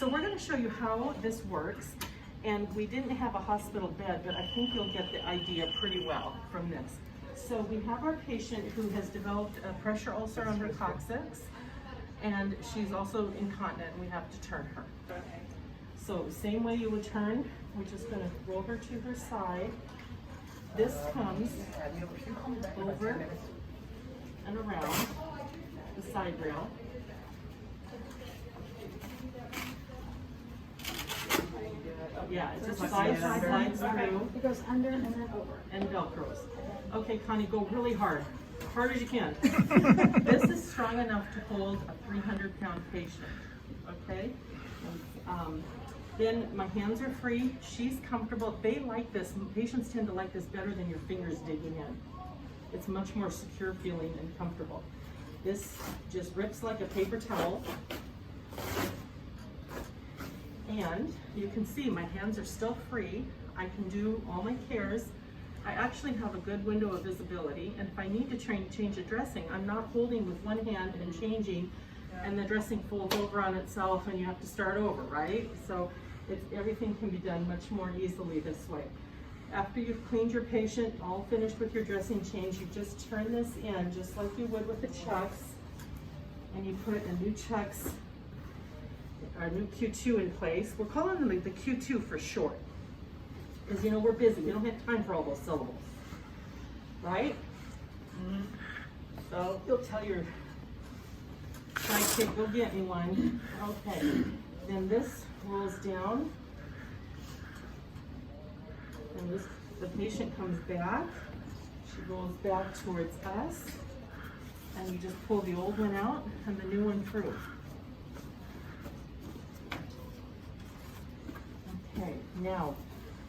So we're going to show you how this works. And we didn't have a hospital bed, but I think you'll get the idea pretty well from this. So we have our patient who has developed a pressure ulcer on her coccyx, and she's also incontinent, and we have to turn her. So same way you would turn, we're just going to roll her to her side. This comes over and around the side rail. Yeah, it just slides through. It goes under and then over. And Velcros. Okay, Connie, go really hard. Hard as you can. This is strong enough to hold a 300-pound patient, okay? Then my hands are free. She's comfortable. They like this. Patients tend to like this better than your fingers digging in. It's much more secure feeling and comfortable. This just rips like a paper towel. And you can see my hands are still free. I can do all my cares. I actually have a good window of visibility, and if I need to change a dressing, I'm not holding with one hand and changing, and the dressing folds over on itself and you have to start over, right? So everything can be done much more easily this way. After you've cleaned your patient, all finished with your dressing change, you just turn this in just like you would with the chucks, and you put a new chucks, our new Q2 in place. We're calling them the Q2 for short, because you know we're busy. We don't have time for all those syllables, right? So you'll tell your sidekick, go get me one. Okay, then this rolls down, and the patient comes back. She rolls back towards us, and you just pull the old one out and the new one through. Okay, now,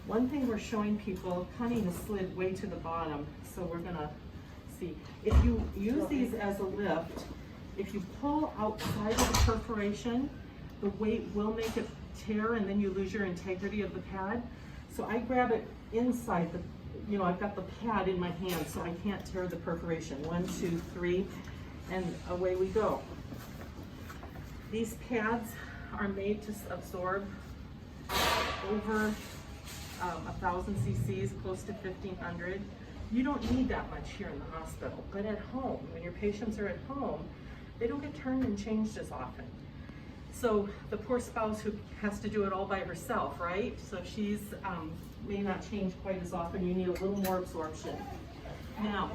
one thing we're showing people, Connie has slid way to the bottom, so we're gonna see. If you use these as a lift, if you pull outside of the perforation, the weight will make it tear, and then you lose your integrity of the pad. So I grab it inside the, I've got the pad in my hand, so I can't tear the perforation. 1, 2, 3, and away we go. These pads are made to absorb over 1,000 cc's, close to 1,500. You don't need that much here in the hospital, but at home, when your patients are at home, they don't get turned and changed as often. So the poor spouse who has to do it all by herself, right? So she's may not change quite as often. You need a little more absorption. Now,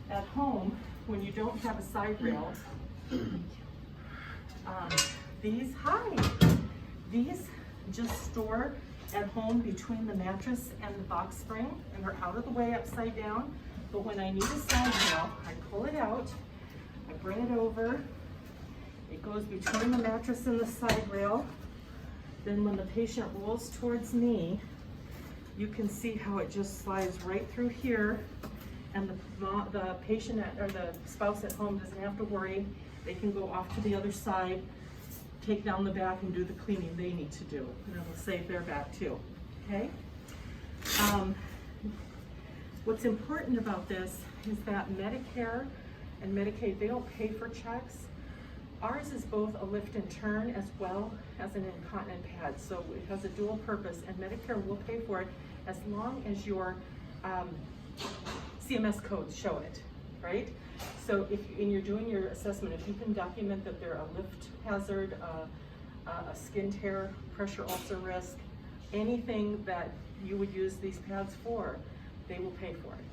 at home, when you don't have a side rail, these just store at home between the mattress and the box spring, and they're out of the way upside down. But when I need a side rail, I pull it out, I bring it over, it goes between the mattress and the side rail. Then when the patient rolls towards me, you can see how it just slides right through here, and the patient or the spouse at home doesn't have to worry. They can go off to the other side, take down the back, and do the cleaning they need to do. And it'll save their back too, okay? What's important about this is that Medicare and Medicaid, they don't pay for checks. Ours is both a lift and turn as well as an incontinent pad, so it has a dual purpose, and Medicare will pay for it as long as your CMS codes show it, right? So you're doing your assessment, if you can document that they're a lift hazard, a skin tear, pressure ulcer risk, anything that you would use these pads for, they will pay for it.